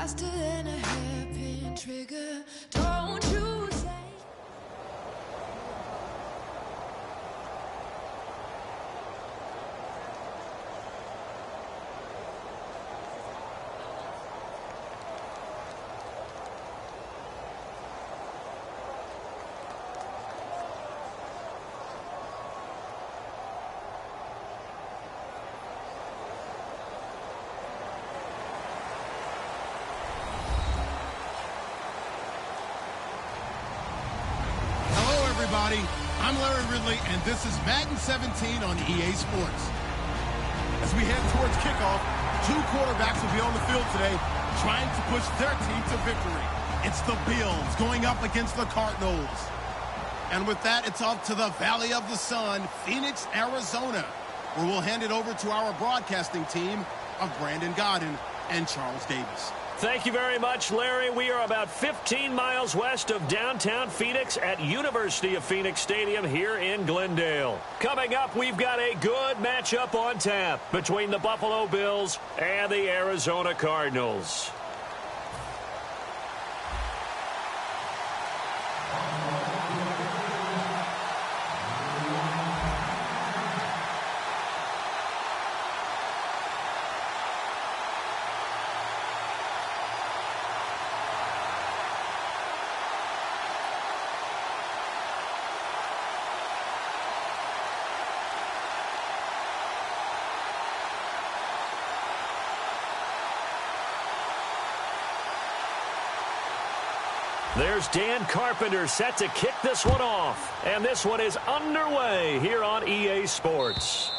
faster than a hairpin trigger. Don't you say. I'm Larry Ridley, and this is Madden 17 on EA Sports. As we head towards kickoff, two quarterbacks will be on the field today trying to push their team to victory. It's the Bills going up against the Cardinals. And with that, it's off to the Valley of the Sun, Phoenix, Arizona, where we'll hand it over to our broadcasting team of Brandon Godden and Charles Davis. Thank you very much, Larry. We are about 15 miles west of downtown Phoenix at University of Phoenix Stadium here in Glendale. Coming up, we've got a good matchup on tap between the Buffalo Bills and the Arizona Cardinals. There's Dan Carpenter set to kick this one off. And this one is underway here on EA Sports.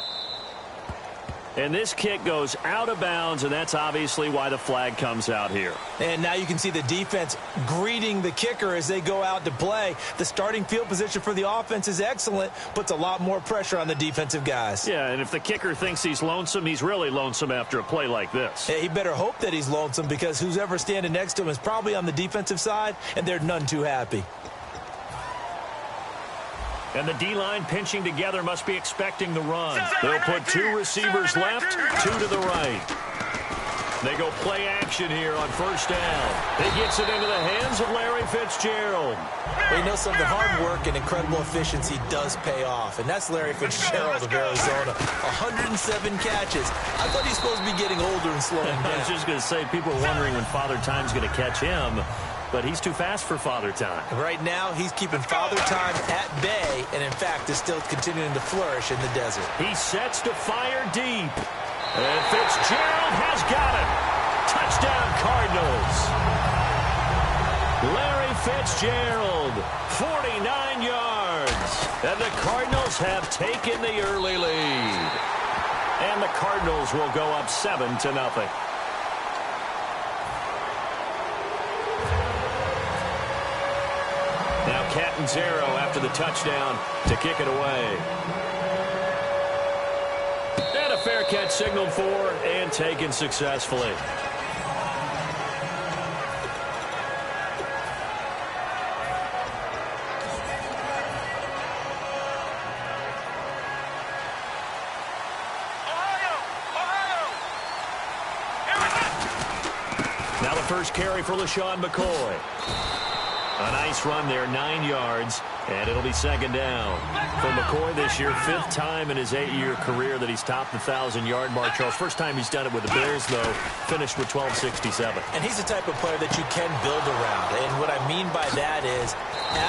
And this kick goes out of bounds, and that's obviously why the flag comes out here. And now you can see the defense greeting the kicker as they go out to play. The starting field position for the offense is excellent, puts a lot more pressure on the defensive guys. Yeah, and if the kicker thinks he's lonesome, he's really lonesome after a play like this. Yeah, he better hope that he's lonesome, because who's ever standing next to him is probably on the defensive side, and they're none too happy. And the D-line pinching together must be expecting the run. They'll put two receivers left, two to the right. They go play action here on first down. He gets it into the hands of Larry Fitzgerald. Well, you know something, hard work and incredible efficiency does pay off, and that's Larry Fitzgerald of Arizona. 107 catches. I thought he's supposed to be getting older and slowing down. I was just going to say, people are wondering when Father Time's going to catch him. But he's too fast for Father Time. Right now, he's keeping Father Time at bay, and in fact, is still continuing to flourish in the desert. He sets to fire deep. And Fitzgerald has got it. Touchdown, Cardinals. Larry Fitzgerald, 49 yards. And the Cardinals have taken the early lead. And the Cardinals will go up 7-0. Now Catanzaro after the touchdown to kick it away. And a fair catch signaled for and taken successfully. Now the first carry for LaShawn McCoy. A nice run there, 9 yards, and it'll be second down. For McCoy this year, 5th time in his 8-year career that he's topped the 1,000-yard mark. Charles, first time he's done it with the Bears, though, finished with 1267. And he's the type of player that you can build around. And what I mean by that is,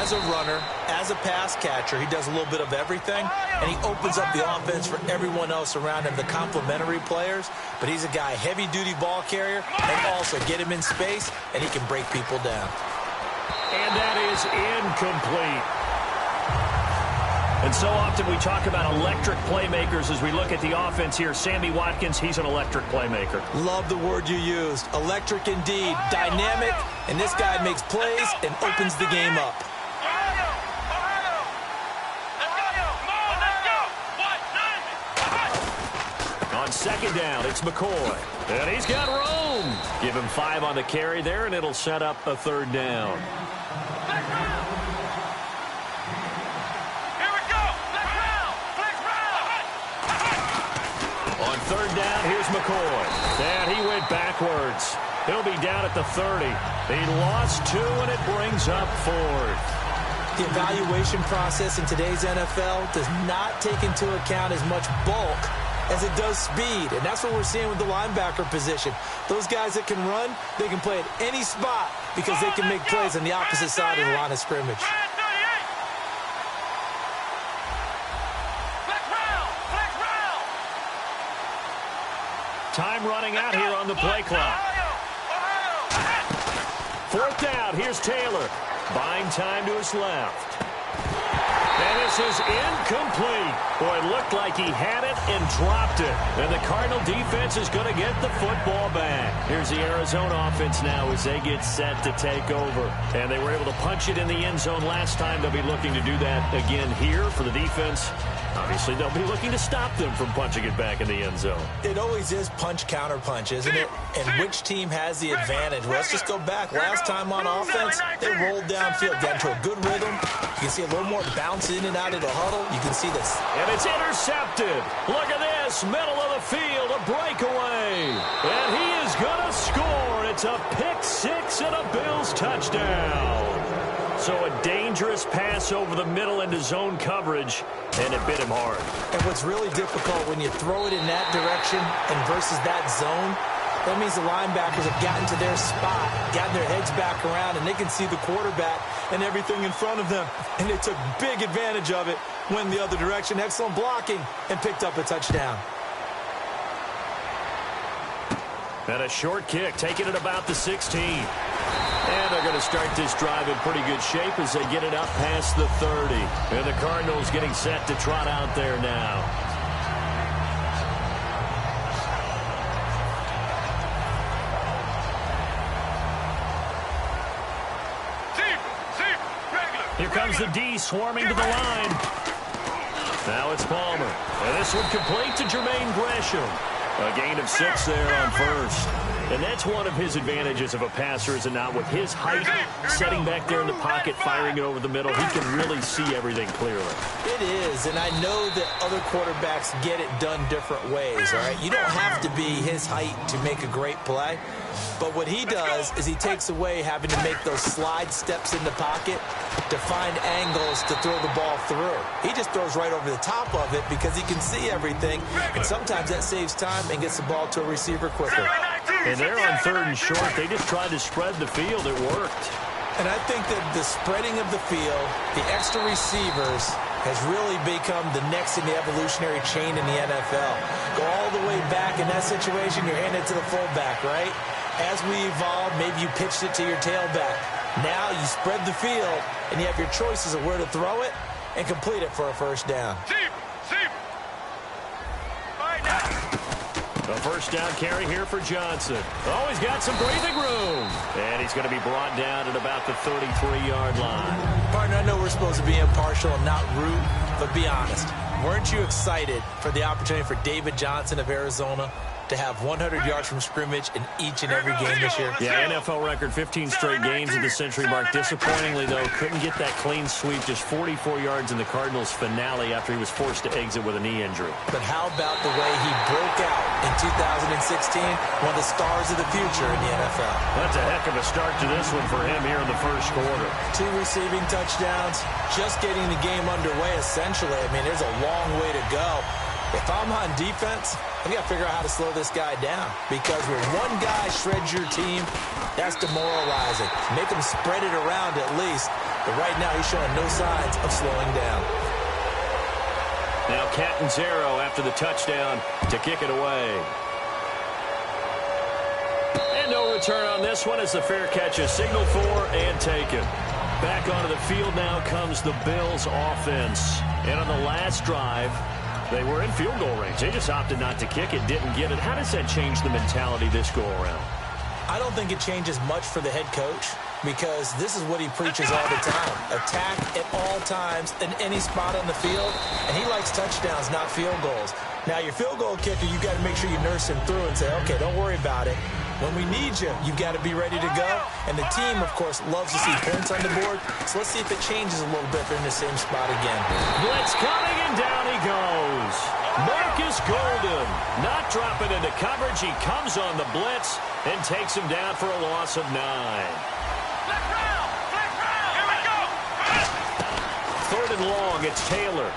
as a runner, as a pass catcher, he does a little bit of everything, and he opens up the offense for everyone else around him, the complementary players. But he's a guy, heavy-duty ball carrier, and also get him in space, and he can break people down. And that is incomplete. And so often we talk about electric playmakers as we look at the offense here. Sammy Watkins, he's an electric playmaker. Love the word you used. Electric indeed. Dynamic. And this guy makes plays and opens the game up. On second down, it's McCoy. And he's got room. Give him 5 on the carry there, and it'll set up a third down. On third down, here's McCoy. And he went backwards. He'll be down at the 30. He lost 2, and it brings up 4th. The evaluation process in today's NFL does not take into account as much bulk as it does speed, and that's what we're seeing with the linebacker position. Those guys that can run, they can play at any spot because they can make plays on the opposite side of the line of scrimmage. Time running out here on the play clock. 4th down, here's Taylor. Buying time to his left. And this is incomplete. Boy, it looked like he had it and dropped it. And the Cardinal defense is going to get the football back. Here's the Arizona offense now as they get set to take over. And they were able to punch it in the end zone last time. They'll be looking to do that again here for the defense. Obviously, they'll be looking to stop them from punching it back in the end zone. It always is punch-counter-punch, isn't it? And which team has the advantage? Well, let's just go back. Last time on offense, they rolled downfield, got into a good rhythm. You can see a little more bounce in and out of the huddle. You can see this. And it's intercepted. Look at this. Middle of the field, a breakaway. And he is going to score. It's a pick-6 and a Bills touchdown. So a dangerous pass over the middle into zone coverage, and it bit him hard. And what's really difficult when you throw it in that direction and versus that zone, that means the linebackers have gotten to their spot, gotten their heads back around, and they can see the quarterback and everything in front of them. And they took big advantage of it, went the other direction, excellent blocking, and picked up a touchdown. And a short kick, taking it about the 16. And they're going to start this drive in pretty good shape as they get it up past the 30. And the Cardinals getting set to trot out there now. Here comes the D swarming to the line. Now it's Palmer. And this one complete to Jermaine Gresham. A gain of 6 there on first. And that's one of his advantages of a passer, is it not? With his height, setting back there in the pocket, firing it over the middle, he can really see everything clearly. It is, and I know that other quarterbacks get it done different ways, all right? You don't have to be his height to make a great play. But what he does is he takes away having to make those slide steps in the pocket to find angles to throw the ball through. He just throws right over the top of it because he can see everything, and sometimes that saves time and gets the ball to a receiver quicker. And they're on 3rd and short. They just tried to spread the field. It worked. And I think that the spreading of the field, the extra receivers, has really become the next in the evolutionary chain in the NFL. Go all the way back in that situation, you're handed to the fullback, right? As we evolve, maybe you pitched it to your tailback. Now you spread the field, and you have your choices of where to throw it and complete it for a first down. A first down carry here for Johnson. Oh, he's got some breathing room. And he's going to be brought down at about the 33-yard line. Partner, I know we're supposed to be impartial and not root, but be honest. Weren't you excited for the opportunity for David Johnson of Arizona to have 100 yards from scrimmage in each and every game this year? Yeah, NFL record 15 straight games at the century mark. Disappointingly, though, couldn't get that clean sweep, just 44 yards in the Cardinals' finale after he was forced to exit with a knee injury. But how about the way he broke out in 2016? One of the stars of the future in the NFL. That's a heck of a start to this one for him here in the first quarter. 2 receiving touchdowns, just getting the game underway, essentially. I mean, there's a long way to go. If I'm on defense, I've got to figure out how to slow this guy down, because when one guy shreds your team, that's demoralizing. Make him spread it around at least. But right now, he's showing no signs of slowing down. Now Catanzaro after the touchdown to kick it away. And no return on this one as the fair catch is signaled for and taken. Back onto the field now comes the Bills offense. And on the last drive, they were in field goal range. They just opted not to kick it, didn't get it. How does that change the mentality this go-around? I don't think it changes much for the head coach, because this is what he preaches all the time. Attack at all times in any spot on the field, and he likes touchdowns, not field goals. Now, your field goal kicker, you got to make sure you nurse him through and say, okay, don't worry about it. When we need you, you've got to be ready to go. And the team, of course, loves to see points on the board. So let's see if it changes a little bit if they're in the same spot again. Blitz coming, and down he goes. Marcus Golden not dropping into coverage. He comes on the blitz and takes him down for a loss of 9. Third and long, it's Taylor.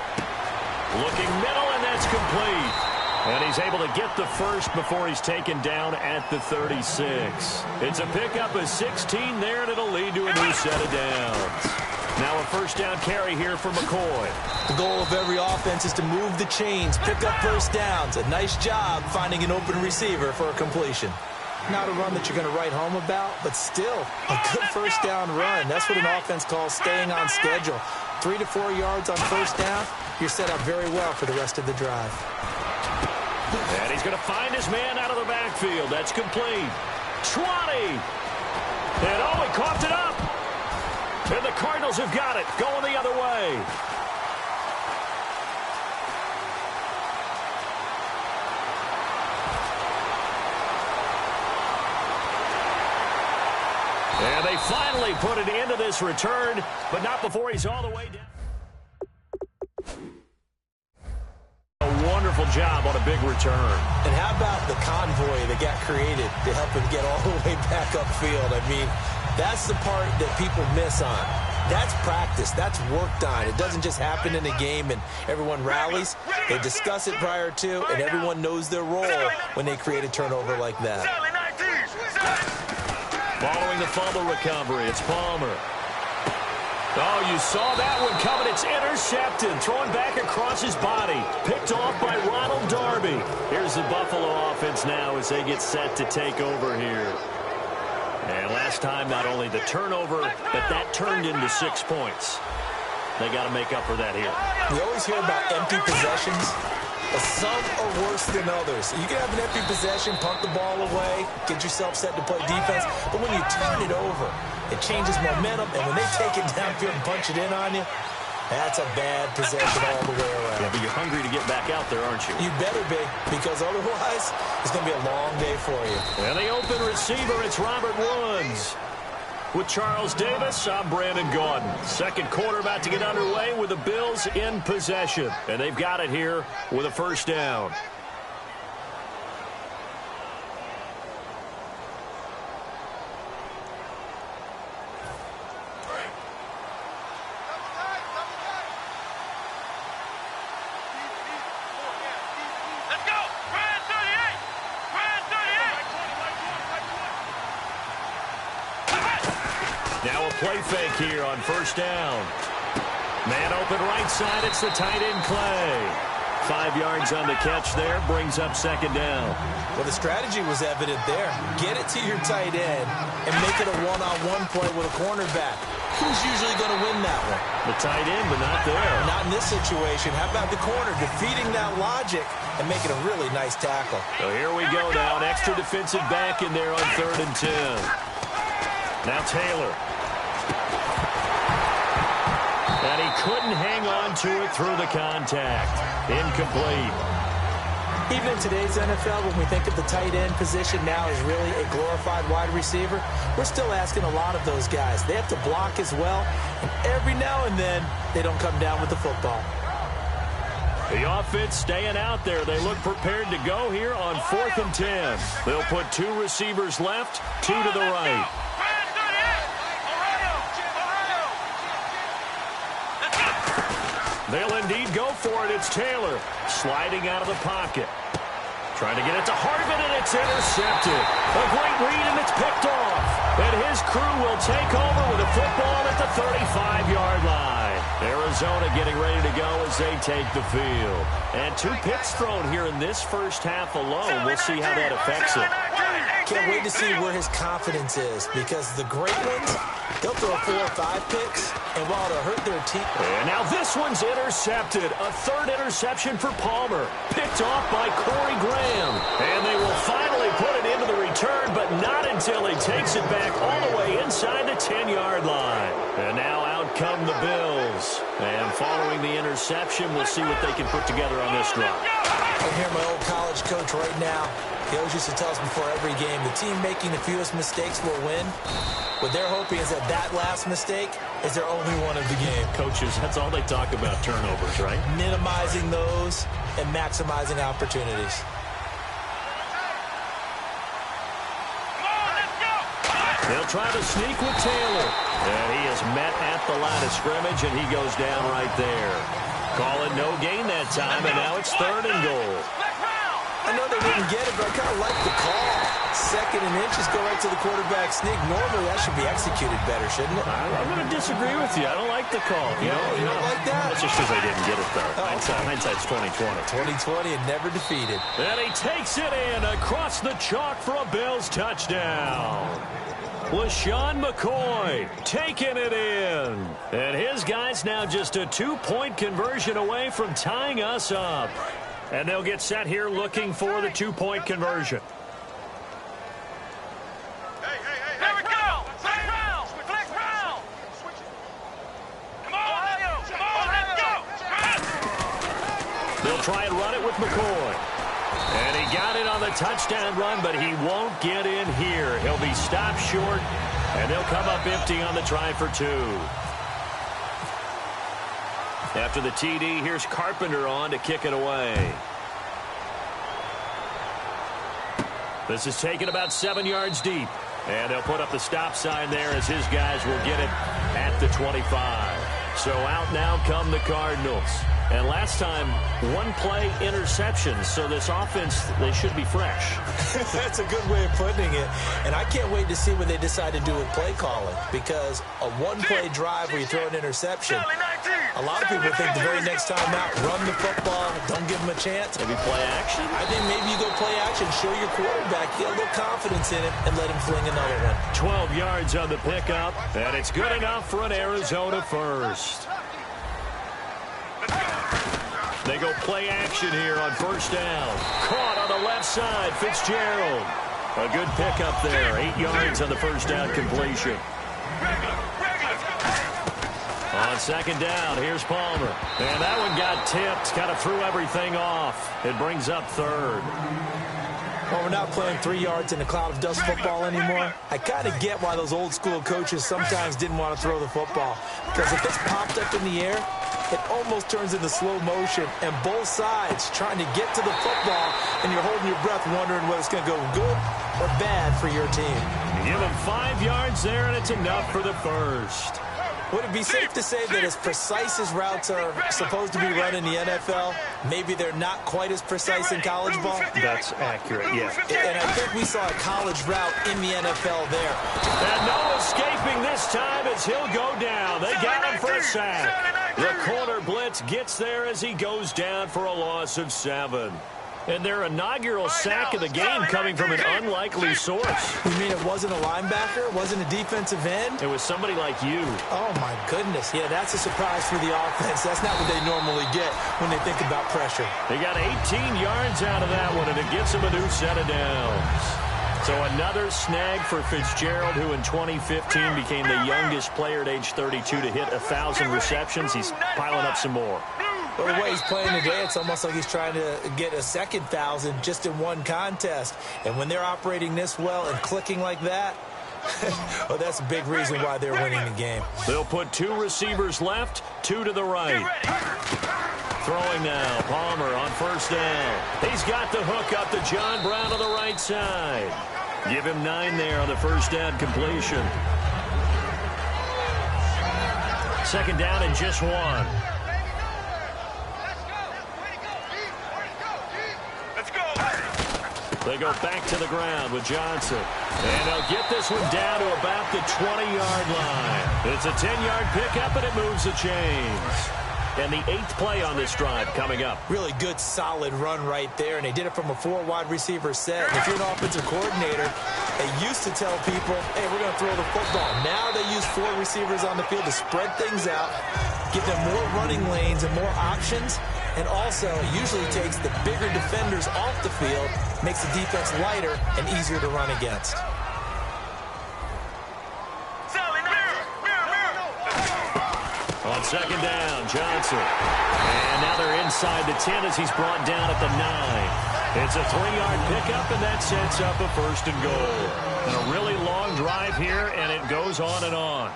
Looking middle, and that's complete. And he's able to get the first before he's taken down at the 36. It's a pickup of 16 there, and it'll lead to a new set of downs. Now a first down carry here for McCoy. The goal of every offense is to move the chains, pick up first downs. A nice job finding an open receiver for a completion. Not a run that you're going to write home about, but still a good first down run. That's what an offense calls staying on schedule. 3 to 4 yards on first down, you're set up very well for the rest of the drive. And he's going to find his man out of the backfield. That's complete. 20. And oh, he coughed it up. And the Cardinals have got it, going the other way. And they finally put an end to this return, but not before he's all the way down. A wonderful job on a big return. And how about the convoy that got created to help him get all the way back upfield? I mean, that's the part that people miss on. That's practice. That's worked on. It doesn't just happen in a game and everyone rallies. They discuss it prior to, and everyone knows their role when they create a turnover like that. Following the fumble recovery, it's Palmer. Oh, you saw that one coming. It's intercepted. Thrown back across his body. Picked off by Ronald Darby. Here's the Buffalo offense now as they get set to take over here. And last time, not only the turnover, but that turned into 6 points. They got to make up for that here. We always hear about empty possessions. But some are worse than others. You can have an empty possession, punt the ball away, get yourself set to play defense. But when you turn it over, it changes momentum. And when they take it downfield and punch it in on you, that's a bad possession all the way around. Yeah, but you're hungry to get back out there, aren't you? You better be, because otherwise it's going to be a long day for you. And the open receiver, it's Robert Woods. With Charles Davis, I'm Brandon Gaudin. Second quarter about to get underway with the Bills in possession. And they've got it here with a first down. Now a play fake here on first down. Man open right side. It's the tight end Clay. 5 yards on the catch there. Brings up second down. Well, the strategy was evident there. Get it to your tight end and make it a one-on-one play with a cornerback. Who's usually going to win that one? The tight end, but not there. Not in this situation. How about the corner defeating that logic and making a really nice tackle? So here we go now. An extra defensive back in there on 3rd and 10. Now Taylor. And he couldn't hang on to it through the contact. Incomplete. Even in today's NFL, when we think of the tight end position now as really a glorified wide receiver, we're still asking a lot of those guys. They have to block as well, and every now and then, they don't come down with the football. The offense staying out there. They look prepared to go here on 4th and 10. They'll put 2 receivers left, 2 to the right. They'll indeed go for it. It's Taylor sliding out of the pocket. Trying to get it to Harvin, and it's intercepted. A great read, and it's picked off. And his crew will take over with a football at the 35-yard line. Arizona getting ready to go as they take the field. And 2 picks thrown here in this first half alone. We'll see how that affects it. Can't wait to see where his confidence is, because the great ones, they'll throw 4 or 5 picks, and while it'll hurt their team. And now this one's intercepted. A 3rd interception for Palmer. Picked off by Corey Graham. And they will finally put it into the return, but not until he takes it back all the way inside the 10-yard line. And now out come the Bills. And following the interception, we'll see what they can put together on this drive. I hear my old college coach right now. He always used to tell us before every game, the team making the fewest mistakes will win. What they're hoping is that last mistake is their only one of the game. Coaches, that's all they talk about, turnovers, right? Minimizing those and maximizing opportunities. They'll try to sneak with Taylor. And he is met at the line of scrimmage, and he goes down right there. Call it no gain that time, and now it's 3rd and goal. I know they didn't get it, but I kind of like the call. 2nd and inches, go right to the quarterback sneak. Normally, that should be executed better, shouldn't it? I'm going to disagree with you. I don't like the call. You don't like that? That's just because they didn't get it, though. Hindsight's 20/20. 20/20 and never defeated. And he takes it in across the chalk for a Bills touchdown. LaShawn McCoy taking it in. And his guy's now just a 2-point conversion away from tying us up. And they'll get set here looking for the 2-point conversion. Here we go! Flex round! Flex round! Come on, let's go! They'll try and run it with McCoy. And he got it on the touchdown run, but he won't get in here. He'll be stopped short, and they'll come up empty on the try for 2. After the TD, here's Carpenter on to kick it away. This is taken about 7 yards deep. And they'll put up the stop sign there as his guys will get it at the 25. So out now come the Cardinals. And last time, 1-play interceptions. So this offense, they should be fresh. That's a good way of putting it. And I can't wait to see what they decide to do with play calling. Because a 1-play drive where you throw an interception, a lot of people think the very next time out, run the football, don't give them a chance. Maybe play action? I think maybe you go play action, show your quarterback, get a little confidence in it, and let him fling another one. 12 yards on the pickup, and it's good enough for an Arizona first. They go play action here on 1st down. Caught on the left side, Fitzgerald. A good pickup there, 8 yards on the 1st down completion. On 2nd down, here's Palmer. And that one got tipped, kind of threw everything off. It brings up 3rd. Well, we're not playing 3 yards in a cloud of dust football anymore. I kind of get why those old school coaches sometimes didn't want to throw the football. Because if it's popped up in the air, it almost turns into slow motion, and both sides trying to get to the football, and you're holding your breath wondering whether it's going to go good or bad for your team. You give them 5 yards there, and it's enough for the first. Would it be safe to say that as precise as routes are supposed to be run in the NFL, maybe they're not quite as precise in college ball? That's accurate, yeah. And I think we saw a college route in the NFL there. And no escaping this time as he'll go down. They got him for a sack. The corner blitz gets there as he goes down for a loss of 7. And their inaugural sack of the game coming from an unlikely source. You mean it wasn't a linebacker? It wasn't a defensive end? It was somebody like you. Oh, my goodness. Yeah, that's a surprise for the offense. That's not what they normally get when they think about pressure. They got 18 yards out of that one, and it gets them a new set of downs. So another snag for Fitzgerald, who in 2015 became the youngest player at age 32 to hit 1,000 receptions. He's piling up some more. Well, the way he's playing today, it's almost like he's trying to get a second 1,000 just in one contest. And when they're operating this well and clicking like that, well, that's a big reason why they're winning the game. They'll put 2 receivers left, 2 to the right. Throwing now, Palmer on 1st down. He's got the hook up to John Brown on the right side. Give him 9 there on the 1st down completion. 2nd down and just 1. They go back to the ground with Johnson. And they'll get this one down to about the 20-yard line. It's a 10-yard pickup, and it moves the chains. And the 8th play on this drive coming up. Really good, solid run right there, and they did it from a 4 wide receiver set. And if you're an offensive coordinator, they used to tell people, hey, we're going to throw the football. Now they use 4 receivers on the field to spread things out, give them more running lanes and more options, and also usually takes the bigger defenders off the field, makes the defense lighter and easier to run against. On second down, Johnson. And now they're inside the 10 as he's brought down at the 9. It's a 3-yard pickup, and that sets up a first and goal. And a really long drive here, and it goes on and on.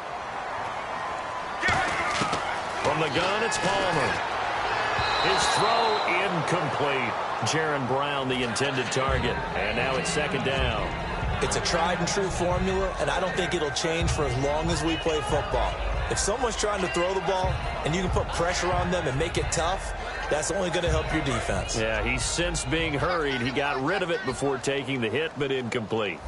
From the gun, it's Palmer. His throw incomplete. Jaron Brown, the intended target. And now it's second down. It's a tried-and-true formula, and I don't think it'll change for as long as we play football. If someone's trying to throw the ball and you can put pressure on them and make it tough, that's only going to help your defense. Yeah, he's since being hurried. He got rid of it before taking the hit, but incomplete.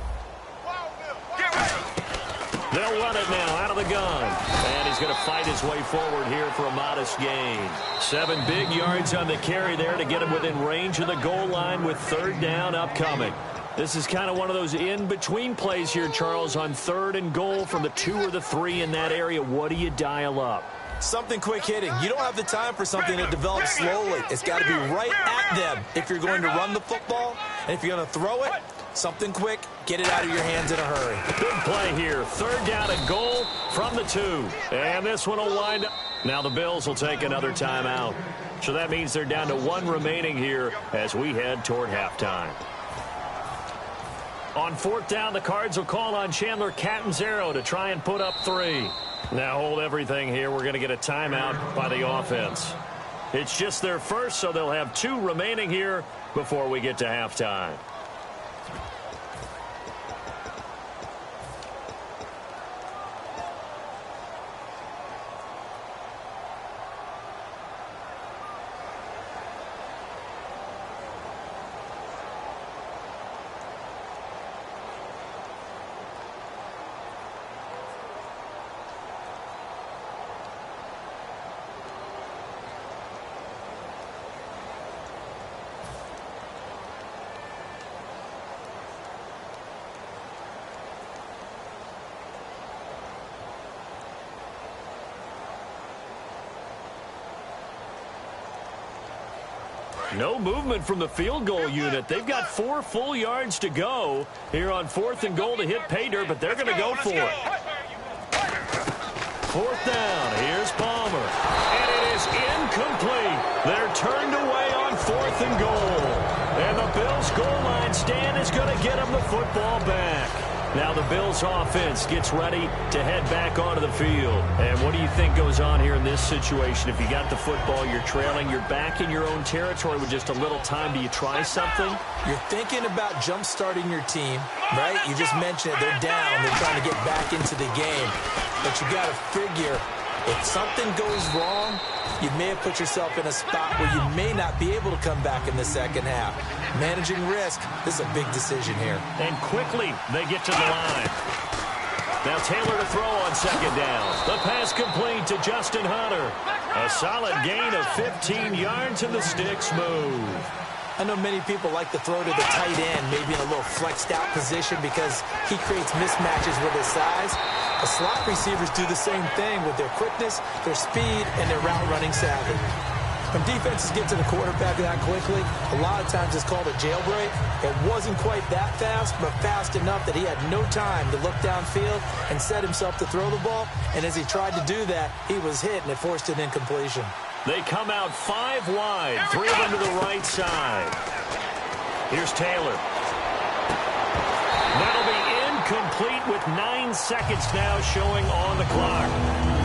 They'll run it now out of the gun. And he's going to fight his way forward here for a modest gain. 7 big yards on the carry there to get him within range of the goal line with third down upcoming. This is kind of one of those in-between plays here, Charles, on third and goal from the 2 or the 3 in that area. What do you dial up? Something quick hitting. You don't have the time for something that develops slowly. It's got to be right at them if you're going to run the football. And if you're going to throw it, something quick, get it out of your hands in a hurry. Big play here. Third down and goal from the 2. And this one will wind up. Now the Bills will take another timeout. So that means they're down to 1 remaining here as we head toward halftime. On fourth down, the Cards will call on Chandler Catanzaro to try and put up 3. Now hold everything here. We're going to get a timeout by the offense. It's just their first, so they'll have 2 remaining here before we get to halftime. No movement from the field goal unit. They've got 4 full yards to go here on fourth and goal to hit pay dirt, but they're going to go for it. Fourth down. Here's Palmer. And it is incomplete. They're turned away on fourth and goal. And the Bills' goal line stand is going to get them the football back. Now the Bills offense gets ready to head back onto the field. And what do you think goes on here in this situation? If you got the football, you're trailing, you're back in your own territory with just a little time. Do you try something? You're thinking about jump-starting your team, right? You just mentioned it. They're down. They're trying to get back into the game. But you got to figure if something goes wrong, you may have put yourself in a spot where you may not be able to come back in the second half. Managing risk, this is a big decision here. And quickly, they get to the line. Now Taylor to throw on second down. The pass complete to Justin Hunter. A solid gain of 15 yards, and the sticks move. I know many people like to throw to the tight end, maybe in a little flexed out position because he creates mismatches with his size. The slot receivers do the same thing with their quickness, their speed, and their route running savvy. When defenses get to the quarterback that quickly, a lot of times it's called a jailbreak. It wasn't quite that fast, but fast enough that he had no time to look downfield and set himself to throw the ball. And as he tried to do that, he was hit, and it forced an incompletion. They come out 5 wide, 3 of them to the right side. Here's Taylor. That'll be incomplete with 9 seconds now showing on the clock.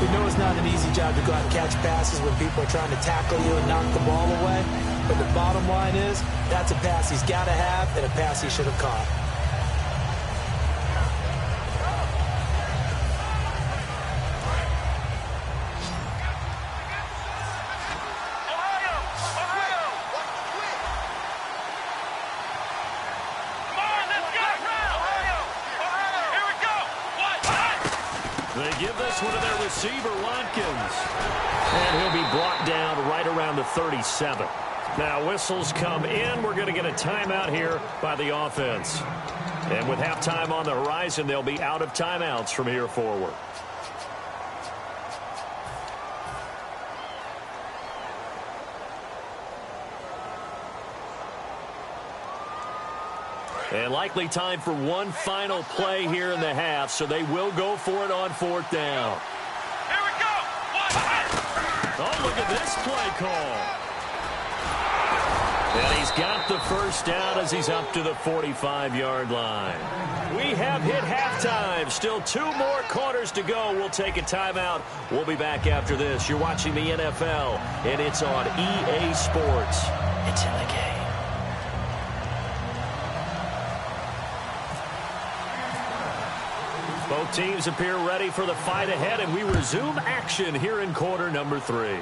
We know it's not an easy job to go out and catch passes when people are trying to tackle you and knock the ball away. But the bottom line is, that's a pass he's got to have and a pass he should have caught. They give this one to their receiver, Watkins. And he'll be brought down right around the 37. Now whistles come in. We're going to get a timeout here by the offense. And with halftime on the horizon, they'll be out of timeouts from here forward. And likely time for one final play here in the half, so they will go for it on fourth down. Here we go. Oh, look at this play call. And he's got the first down as he's up to the 45-yard line. We have hit halftime. Still 2 more quarters to go. We'll take a timeout. We'll be back after this. You're watching the NFL, and it's on EA Sports. It's in the game. Both teams appear ready for the fight ahead, and we resume action here in quarter number 3.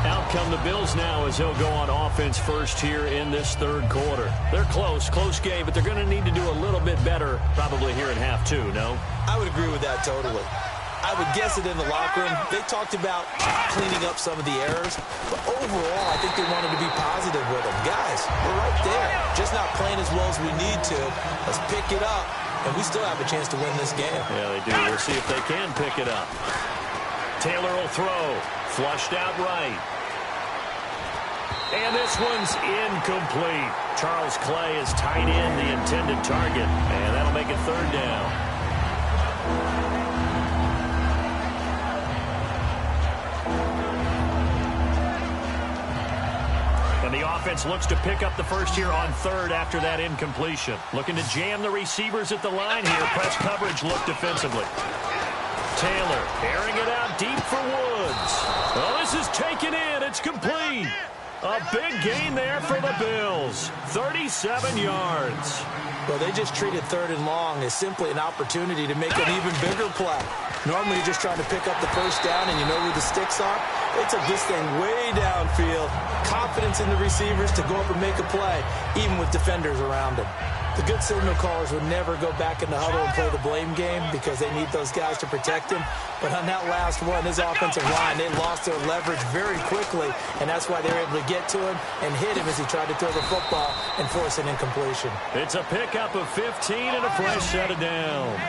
Out come the Bills now as they'll go on offense first here in this third quarter. They're close game, but they're going to need to do a little bit better probably here in half 2, no? I would agree with that totally. I would guess it in the locker room. They talked about cleaning up some of the errors, but overall, I think they wanted to be positive with them. Guys, we're right there. Just not playing as well as we need to. Let's pick it up, and we still have a chance to win this game. Yeah, they do. We'll see if they can pick it up. Taylor will throw. Flushed out right. And this one's incomplete. Charles Clay is tied in the intended target, and that'll make it third down. And the offense looks to pick up the first here on third after that incompletion. Looking to jam the receivers at the line here. Press coverage look defensively. Taylor airing it out deep for Woods. Oh, this is taken in. It's complete. A big gain there for the Bills. 37 yards. Well, they just treated third and long as simply an opportunity to make an even bigger play. Normally, you're just trying to pick up the first down, and you know where the sticks are. They took this thing way downfield. Confidence in the receivers to go up and make a play, even with defenders around them. The good signal callers would never go back in the huddle and play the blame game because they need those guys to protect him. But on that last one, his offensive line, they lost their leverage very quickly, and that's why they were able to get to him and hit him as he tried to throw the football and force an incompletion. It's a pickup of 15 and a fresh set of downs.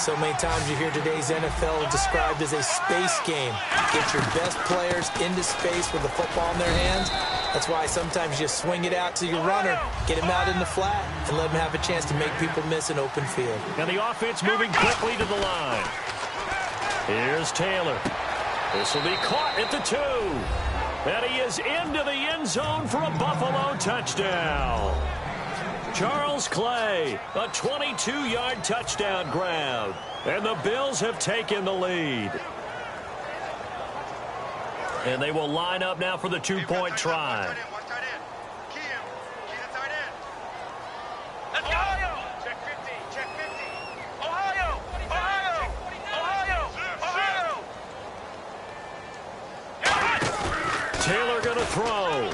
So many times you hear today's NFL described as a space game. Get your best players into space with the football in their hands. That's why sometimes you swing it out to your runner, get him out in the flat, and let him have a chance to make people miss an open field. And the offense moving quickly to the line. Here's Taylor. This will be caught at the 2. And he is into the end zone for a Buffalo touchdown. Charles Clay, a 22-yard touchdown grab. And the Bills have taken the lead. And they will line up now for the 2-point try. Let's go! Check 50, check 50. Ohio! Ohio! Ohio! Ohio! Taylor going to throw.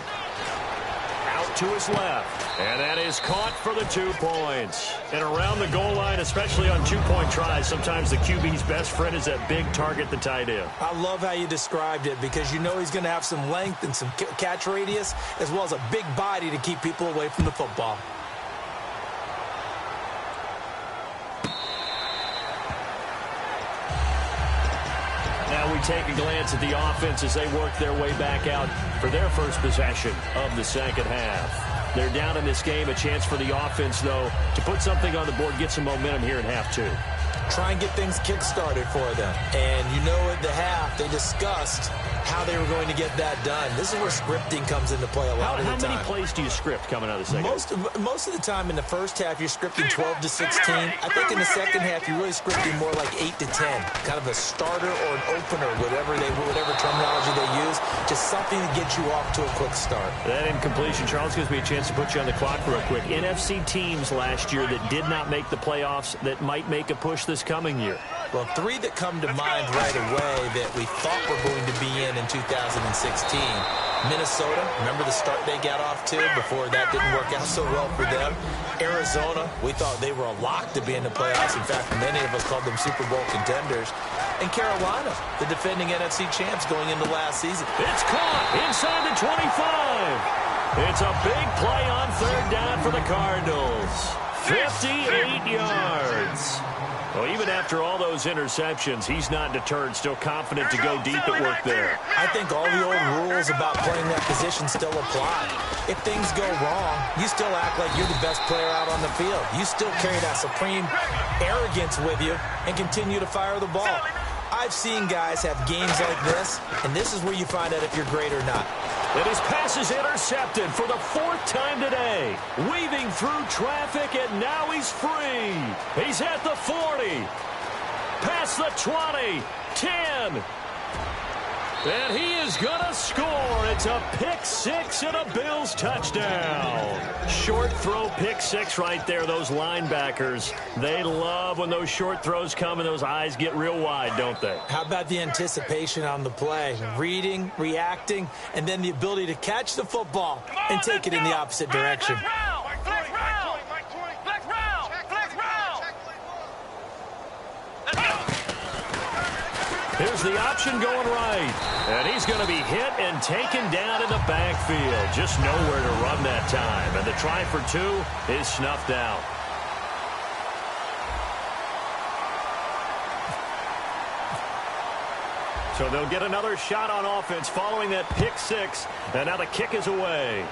Out to his left. And that is caught for the 2 points. And around the goal line, especially on 2-point tries, sometimes the QB's best friend is that big target, the tight end. I love how you described it because you know he's going to have some length and some catch radius as well as a big body to keep people away from the football. Now we take a glance at the offense as they work their way back out for their first possession of the second half. They're down in this game. A chance for the offense, though, to put something on the board, get some momentum here in half 2. Try and get things kick-started for them. And you know at the half, they discussed how they were going to get that done. This is where scripting comes into play a lot of the time. How many plays do you script coming out of the second? Most of the time in the first half, you're scripting 12 to 16. I think in the second half, you're really scripting more like 8 to 10. Kind of a starter or an opener, whatever terminology they use. Just something to get you off to a quick start. That incompletion, Charles, gives me a chance to put you on the clock real quick. NFC teams last year that did not make the playoffs that might make a push this coming year. Well, 3 that come to mind right away that we thought were going to be in 2016. Minnesota, remember the start they got off to before that didn't work out so well for them. Arizona, we thought they were a lock to be in the playoffs. In fact, many of us called them Super Bowl contenders. And Carolina, the defending NFC champs going into last season. It's caught inside the 25. It's a big play on third down for the Cardinals. 58 yards. Well, even after all those interceptions, he's not deterred, still confident to go deep at work there. I think all the old rules about playing that position still apply. If things go wrong, you still act like you're the best player out on the field. You still carry that supreme arrogance with you and continue to fire the ball. I've seen guys have games like this, and this is where you find out if you're great or not. And his pass is intercepted for the 4th time today. Weaving through traffic, and now he's free. He's at the 40. Past the 20. 10. And he is going to score. It's a pick six and a Bills touchdown. Short throw pick six right there. Those linebackers, they love when those short throws come and those eyes get real wide, don't they? How about the anticipation on the play? Reading, reacting, and then the ability to catch the football and take it in the opposite direction. Here's the option going right. And he's going to be hit and taken down in the backfield. Just nowhere to run that time. And the try for 2 is snuffed out. So they'll get another shot on offense following that pick six. And now the kick is away.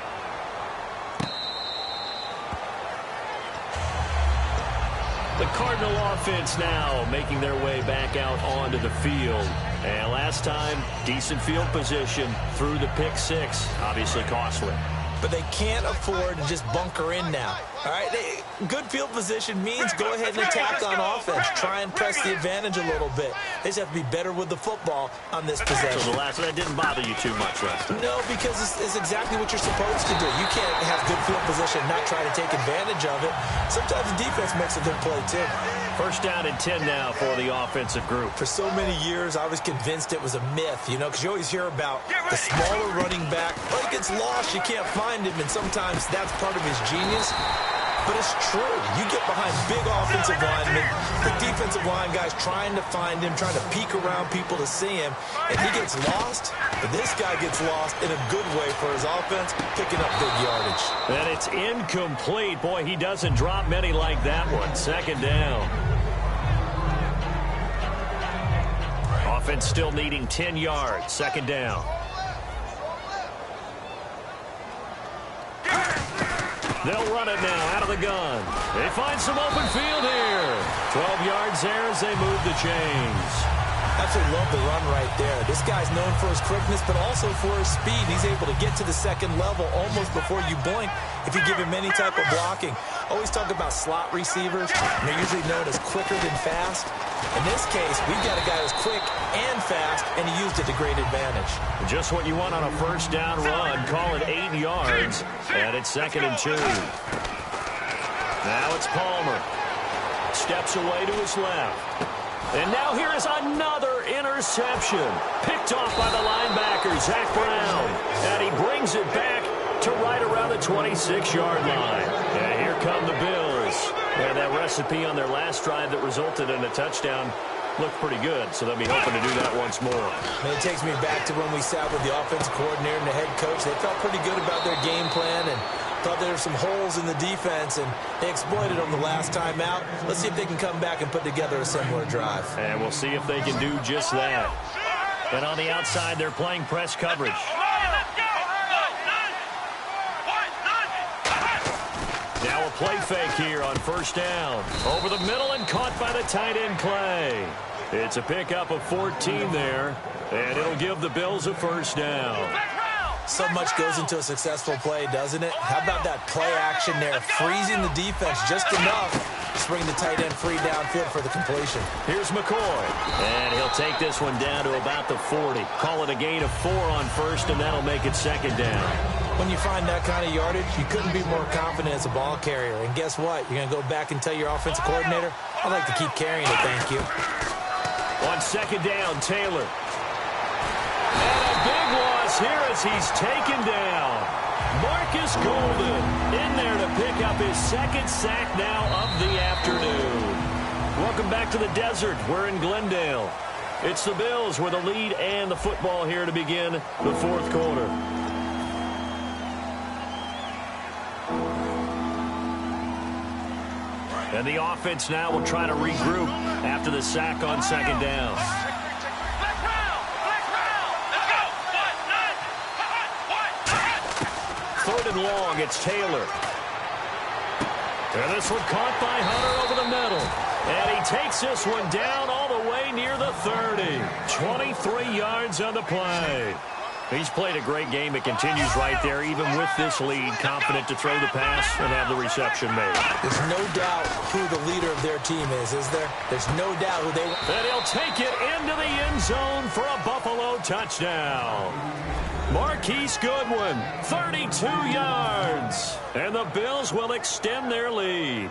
The Cardinal offense now making their way back out onto the field. And last time, decent field position through the pick six. Obviously costly. But they can't afford to just bunker in now. All right, good field position means go ahead and attack on offense. Try and press the advantage a little bit. They just have to be better with the football on this possession. So the last that didn't bother you too much, last time. No, because it's exactly what you're supposed to do. You can't have good field position and not try to take advantage of it. Sometimes the defense makes a good play, too. First down and 10 now for the offensive group. For so many years, I was convinced it was a myth, you know, because you always hear about the smaller running back. Well, he gets lost, you can't find him, and sometimes that's part of his genius. But it's true. You get behind big offensive linemen, the defensive line guys trying to find him, trying to peek around people to see him, and he gets lost. But this guy gets lost in a good way for his offense, picking up big yardage. And it's incomplete. Boy, he doesn't drop many like that one. Second down. Offense still needing 10 yards. Second down. They'll run it now out of the gun. They find some open field here. 12 yards there as they move the chains. Absolutely love the run right there. This guy's known for his quickness, but also for his speed. He's able to get to the second level almost before you blink if you give him any type of blocking. Always talk about slot receivers. They're usually known as quicker than fast. In this case, we've got a guy who's quick and fast, and he used it to great advantage. Just what you want on a first down run. Call it 8 yards, and it's 2nd and 2. Now it's Palmer. Steps away to his left. And now here is another interception. Picked off by the linebacker, Zach Brown. And he brings it back to right around the 26-yard line. And here come the Bills. And that recipe on their last drive that resulted in a touchdown looked pretty good, so they'll be hoping to do that once more. And it takes me back to when we sat with the offensive coordinator and the head coach. They felt pretty good about their game plan and thought there were some holes in the defense, and they exploited them the last time out. Let's see if they can come back and put together a similar drive. And we'll see if they can do just that. And on the outside, they're playing press coverage. Now a play fake here on first down. Over the middle and caught by the tight end Clay. It's a pickup of 14 there, and it'll give the Bills a first down. So much goes into a successful play, doesn't it? How about that play action there, freezing the defense just enough to bring the tight end free downfield for the completion. Here's McCoy, and he'll take this one down to about the 40. Call it a gain of 4 on first, and that'll make it second down. When you find that kind of yardage, you couldn't be more confident as a ball carrier. And guess what? You're going to go back and tell your offensive coordinator, I'd like to keep carrying it, thank you. On second down, Taylor. And a big loss here as he's taken down. Marcus Golden in there to pick up his second sack now of the afternoon. Welcome back to the desert. We're in Glendale. It's the Bills with a lead and the football here to begin the fourth quarter. And the offense now will try to regroup after the sack on second down. Black round. Let's go. 1, 9. 3rd and long, it's Taylor. And this one caught by Hunter over the middle. And he takes this one down all the way near the 30. 23 yards on the play. He's played a great game. It continues right there, even with this lead, confident to throw the pass and have the reception made. There's no doubt who the leader of their team is there? There's no doubt who they... And he'll take it into the end zone for a Buffalo touchdown. Marquise Goodwin, 32 yards. And the Bills will extend their lead.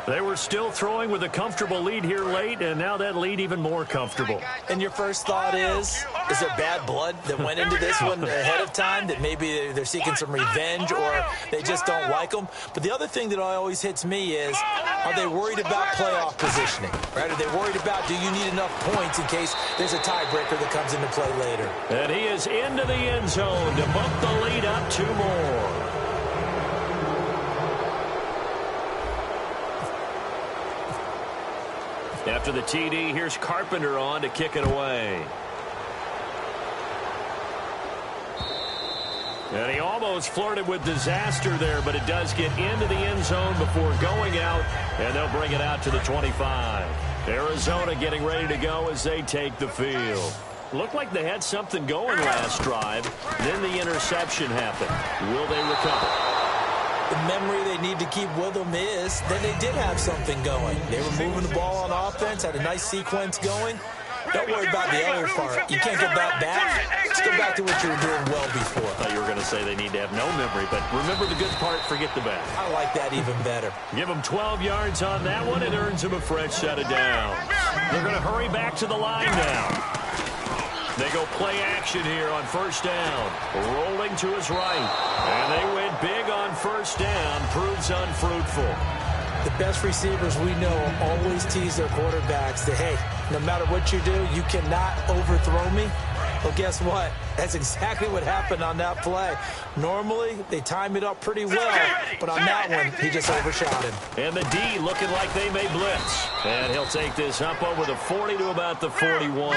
They were still throwing with a comfortable lead here late, and now that lead even more comfortable. And your first thought is there bad blood that went into this one ahead of time, that maybe they're seeking some revenge or they just don't like them? But the other thing that always hits me is, are they worried about playoff positioning? Right? Are they worried about, do you need enough points in case there's a tiebreaker that comes into play later? And he is into the end zone to bump the lead up 2 more. After the TD, here's Carpenter on to kick it away. And he almost flirted with disaster there, but it does get into the end zone before going out, and they'll bring it out to the 25. Arizona getting ready to go as they take the field. Looked like they had something going last drive. Then the interception happened. Will they recover? The memory they need to keep with them is that they did have something going. They were moving the ball on offense, had a nice sequence going. Don't worry about the other part. You can't get that back. Just go back to what you were doing well before. I thought you were going to say they need to have no memory, but remember the good part, forget the bad. I like that even better. Give them 12 yards on that one and earns them a fresh set of downs. They're going to hurry back to the line now. They go play action here on first down. Rolling to his right. And they went big on first down. Proves unfruitful. The best receivers we know always tease their quarterbacks that, hey, no matter what you do, you cannot overthrow me. Well, guess what? That's exactly what happened on that play. Normally, they time it up pretty well, but on that one, he just overshot him. And the D looking like they may blitz. And he'll take this up over the 40 to about the 41.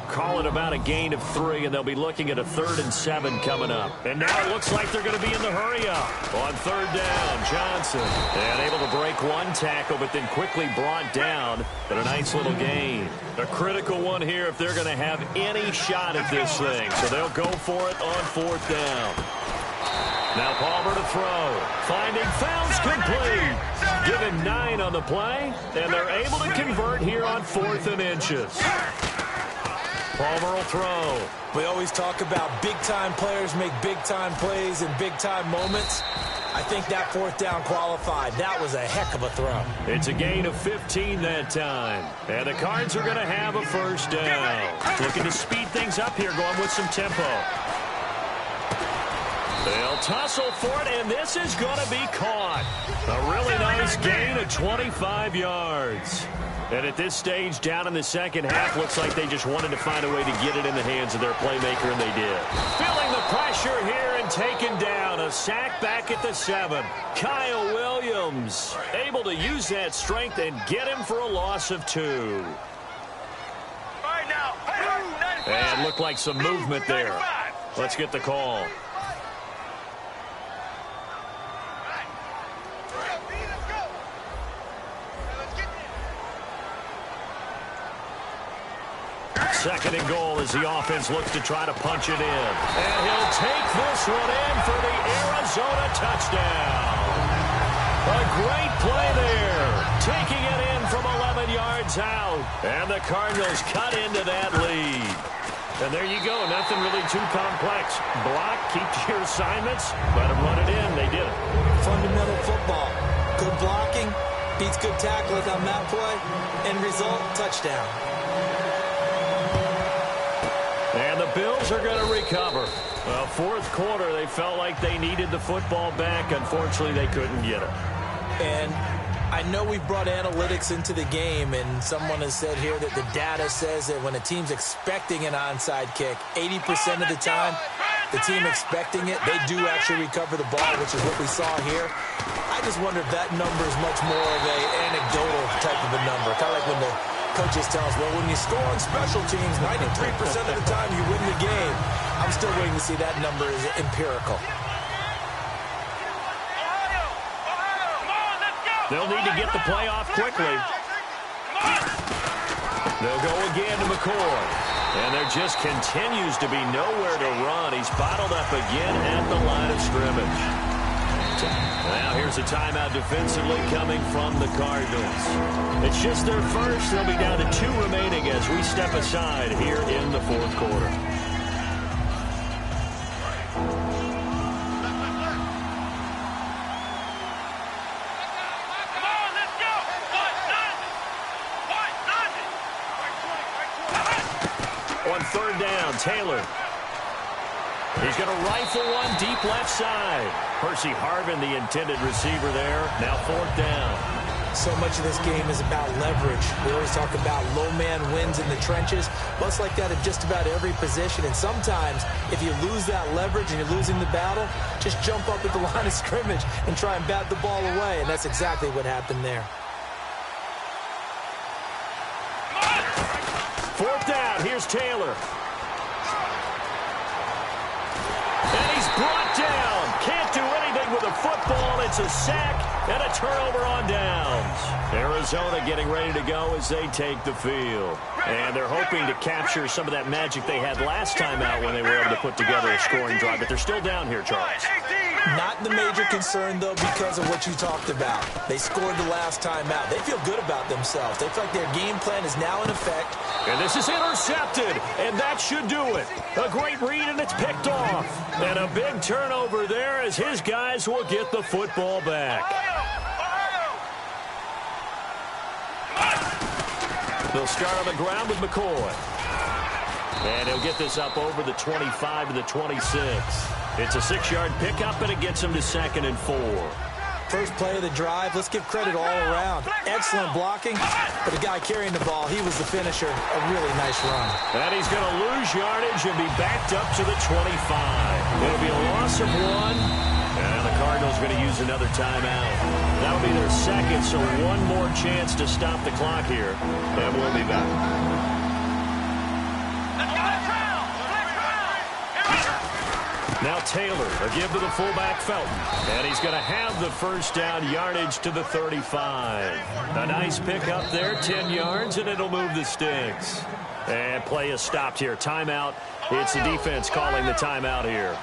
Call it about a gain of 3, and they'll be looking at a 3rd and 7 coming up. And now it looks like they're going to be in the hurry-up. On 3rd down, Johnson. And able to break one tackle, but then quickly brought down. But a nice little gain. A critical one here if they're going to have any shot at this thing. So they'll go for it on 4th down. Now Palmer to throw. Finding Fouls complete. Given 9 on the play, and they're able to convert here on 4th and inches. Palmer will throw. We always talk about big-time players make big-time plays in big-time moments. I think that 4th down qualified. That was a heck of a throw. It's a gain of 15 that time. And the Cards are going to have a first down. Looking to speed things up here, going with some tempo. They'll tussle for it, and this is going to be caught. A really nice gain of 25 yards. And at this stage, down in the second half, looks like they just wanted to find a way to get it in the hands of their playmaker, and they did. Feeling the pressure here and taken down. A sack back at the 7. Kyle Williams able to use that strength and get him for a loss of 2. And looked like some movement there. Let's get the call. Second and goal as the offense looks to try to punch it in. And he'll take this one in for the Arizona touchdown. A great play there. Taking it in from 11 yards out. And the Cardinals cut into that lead. And there you go. Nothing really too complex. Block, keep to your assignments, let them run it in. They did it. Fundamental football. Good blocking beats good tackling on that play. End result, touchdown. And the Bills are going to recover. Well, 4th quarter, they felt like they needed the football back. Unfortunately, they couldn't get it. And I know we've brought analytics into the game, and someone has said here that the data says that when a team's expecting an onside kick, 80% of the time, the team expecting it, they do actually recover the ball, which is what we saw here. I just wonder if that number is much more of a anecdotal type of a number. Kind of like when the coaches tell us, well, when you score on special teams, 93% of the time you win the game. I'm still waiting to see that number is empirical. They'll need to get the play off quickly. They'll go again to McCoy. And there just continues to be nowhere to run. He's bottled up again at the line of scrimmage. Now here's a timeout defensively coming from the Cardinals. It's just their first. They'll be down to 2 remaining as we step aside here in the fourth quarter. On third down, Taylor. He's going to rifle one deep left side. Percy Harvin, the intended receiver there. Now fourth down. So much of this game is about leverage. We always talk about low man wins in the trenches. Much like that at just about every position. And sometimes, if you lose that leverage and you're losing the battle, just jump up at the line of scrimmage and try and bat the ball away. And that's exactly what happened there. Fourth down, here's Taylor. And he's brought down. Can't do anything with a football. It's a sack and a turnover on downs. Arizona getting ready to go as they take the field. And they're hoping to capture some of that magic they had last time out when they were able to put together a scoring drive. But they're still down here, Charles. Not the major concern, though, because of what you talked about. They scored the last time out. They feel good about themselves. They feel like their game plan is now in effect. And this is intercepted, and that should do it. A great read, and it's picked off. And a big turnover there as his guys will get the football back. They'll start on the ground with McCoy. And he'll get this up over the 25 to the 26. It's a 6-yard pickup, and it gets him to 2nd and 4. First play of the drive, let's give credit all around. Excellent blocking, but the guy carrying the ball, he was the finisher. A really nice run. And he's going to lose yardage and be backed up to the 25. It'll be a loss of 1, and the Cardinals going to use another timeout. That'll be their second, so one more chance to stop the clock here, and we'll be back. Now Taylor, a give to the fullback Felton. And he's going to have the first down yardage to the 35. A nice pickup there, 10 yards, and it'll move the sticks. And play is stopped here. Timeout. It's the defense calling the timeout here.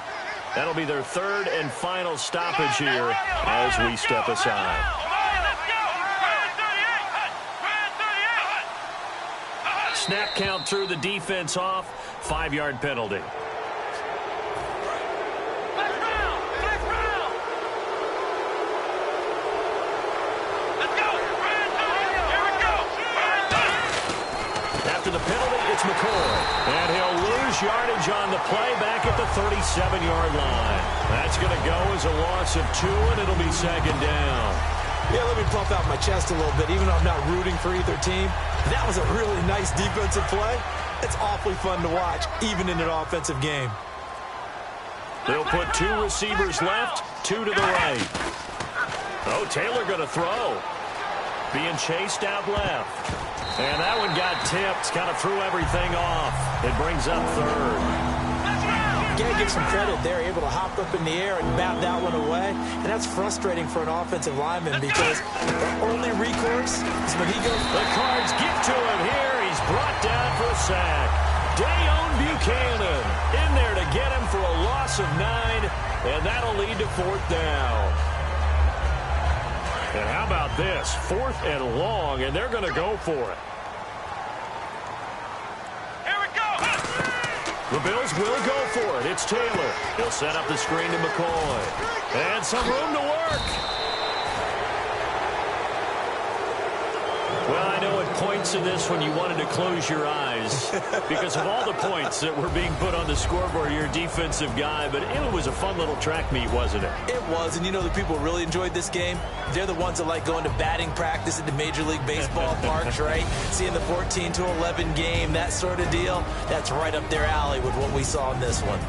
That'll be their third and final stoppage here as we step aside. Snap count through the defense off. 5-yard penalty. The penalty, it's McCoy. And he'll lose yardage on the play back at the 37-yard line. That's going to go as a loss of 2, and it'll be 2nd down. Yeah, let me puff out my chest a little bit, even though I'm not rooting for either team. That was a really nice defensive play. It's awfully fun to watch, even in an offensive game. They'll put 2 receivers left, 2 to the right. Oh, Taylor going to throw. Being chased out left. And that one got tipped, kind of threw everything off. It brings up 3rd. Got to give some credit. They're able to hop up in the air and bat that one away. And that's frustrating for an offensive lineman because the only recourse is when he goes. The Cards get to him here. He's brought down for a sack. Dayon Buchanan in there to get him for a loss of 9. And that'll lead to 4th down. And how about this? 4th and long, and they're going to go for it. Here we go. The Bills will go for it. It's Taylor. He'll set up the screen to McCoy. And some room to work. Well, I know at points in this when you wanted to close your eyes because of all the points that were being put on the scoreboard, you're a defensive guy, but it was a fun little track meet, wasn't it? It was, and you know the people who really enjoyed this game? They're the ones that like going to batting practice at the Major League Baseball parks, right? Seeing the 14-11 game, that sort of deal, that's right up their alley with what we saw in this one.